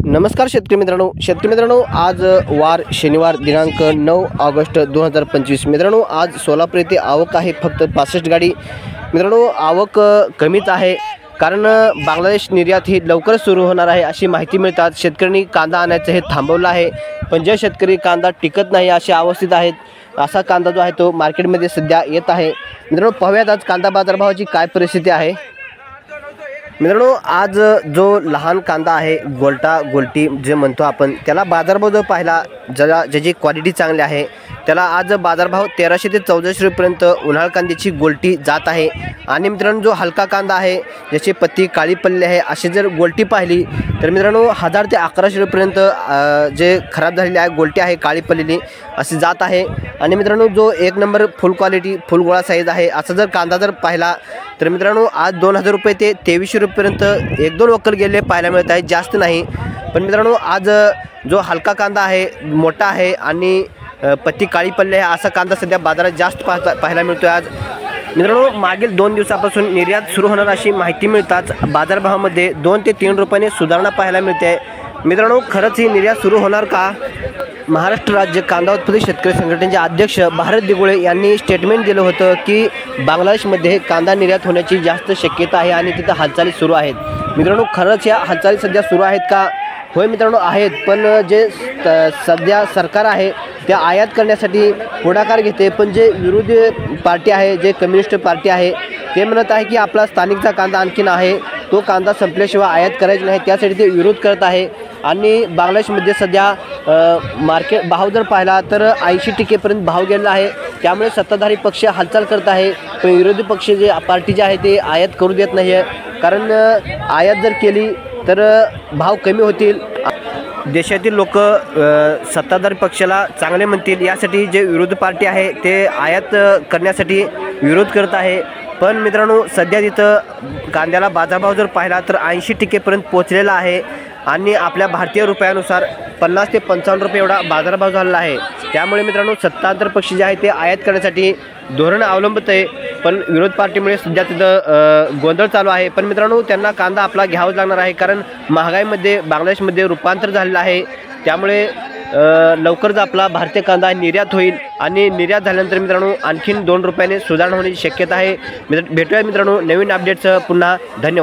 नमस्कार शेतकरी मित्रांनो, आज वार शनिवार दिनांक 9 ऑगस्ट 2025। मित्रांनो, आज सोलापूर येथे आवक आहे फक्त 65 गाडी। मित्रांनो, आवक कमीच आहे कारण बांगलादेश निर्यात ही लवकरच सुरू होणार आहे अशी माहिती मिळतात। शेतकऱ्यांनी कांदा आणायचं हे थांबवलं आहे, पण जे शेतकरी कांदा टिकत नाही अशा अवस्थेत आहेत, असा कांदा जो आहे तो मार्केटमध्ये सध्या येत आहे। मित्रांनो, पाहूयात आज कांदा बाजारभावाची काय परिस्थिती आहे। मित्रांनो, आज जो लहान कांदा आहे, गोल्टी जे म्हणतो आपण, त्याला बाजारभाव जो पाहिला ज्याची क्वालिटी चांगली आहे त्याला आज बाजारभाव 1300 ते 1400 रुपयांपर्यंत उन्हाळ कांद्याची गोल्टी जात आहे। आणि मित्रांनो, जो हलका कांदा आहे ज्याची पत्ती काळी पडली आहे अशी जर गोल्टी पाहिली तर मित्रांनो 1000 ते 1100 रुपयांपर्यंत जे खराब झालेली आहे गोल्टी आहे काळी पडलेली अशी जात आहे। आणि मित्रांनो, जो एक नंबर फुल क्वालिटी फुल गोळा साईज आहे असा जर कांदा जर पाहिला तर मित्रांनो आज 2000 रुपये ते 2300 रुपयांपर्यंत एक दोन वक्कल गेले पाहायला मिळत आहे, जास्त नाही। पण मित्रांनो, आज जो हलका कांदा आहे, मोठा आहे आणि पत्ती काळी पडली आहे असा कांदा सध्या बाजारात जास्त पाहायला मिळतोय। आज मित्रांनो, मागील 2 दिवसापासून निर्यात सुरू होणार अशी माहिती मिळताच बाजारभावामध्ये 2 ते 3 रुपयाने सुधारणा पाहायला मिळते। मित्रांनो, खरंच ही निर्यात सुरू होणार का? महाराष्ट्र राज्य कांदा उत्पादक शेतकरी संघटनेचे अध्यक्ष भारत दिगोळे यांनी स्टेटमेंट दिलं होतं की बांगलादेशमध्ये कांदा निर्यात होण्याची जास्त शक्यता आहे आणि तिथं हालचाली सुरू आहेत। मित्रांनो, खरंच या हालचाली सध्या सुरू आहेत का? होय मित्रांनो, आहेत, पण जे सध्या सरकार आहे त्या आयात करण्यासाठी पुढाकार घेते, पण जे विरोधी पार्टी आहे, जे कम्युनिस्ट पार्टी आहे, ते म्हणत आहे की आपला स्थानिकचा कांदा आणखीन आहे, तो कांदा संपल्याशिवाय आयात करायची नाही, त्यासाठी ते विरोध करत आहे। आणि बांगलादेशमध्ये सध्या मार्केट भाव जर पाहिला तर 80% भाव गेलेला आहे, त्यामुळे सत्ताधारी पक्ष हालचाल करत आहे, पण विरोधी पक्ष जे पार्टी जे आहे ते आयात करू देत नाही आहे, कारण आयात जर केली तर भाव कमी होतील, देशातील लोक सत्ताधारी पक्षाला चांगले म्हणतील, यासाठी जे विरोधी पार्टी आहे ते आयात करण्यासाठी विरोध करत आहे। पण मित्रांनो, सध्या तिथं कांद्याला बाजारभाव जर पाहिला तर 80% पोहोचलेला आहे आणि आपल्या भारतीय रुपयानुसार 50 ते 55 रुपये एवढा बाजारभाव झालेला आहे। त्यामुळे मित्रांनो, सत्ताधारी पक्ष जे आहे ते आयात करण्यासाठी धोरण अवलंबत आहे, पण विरोध पार्टीमुळे सध्या तिथं गोंधळ चालू आहे। पण मित्रांनो, त्यांना कांदा आपला घ्यावाच लागणार आहे, कारण महागाईमध्ये बांगलादेशमध्ये रूपांतर झालेलं आहे, त्यामुळे लवकरच आपला भारतीय कांदा निर्यात होईल आणि निर्यात झाल्यानंतर मित्रांनो आणखीन 2 रुपयाने सुधारणा होण्याची शक्यता आहे। भेटूया मित्रांनो नवीन अपडेट्स पुन्हा। धन्यवाद।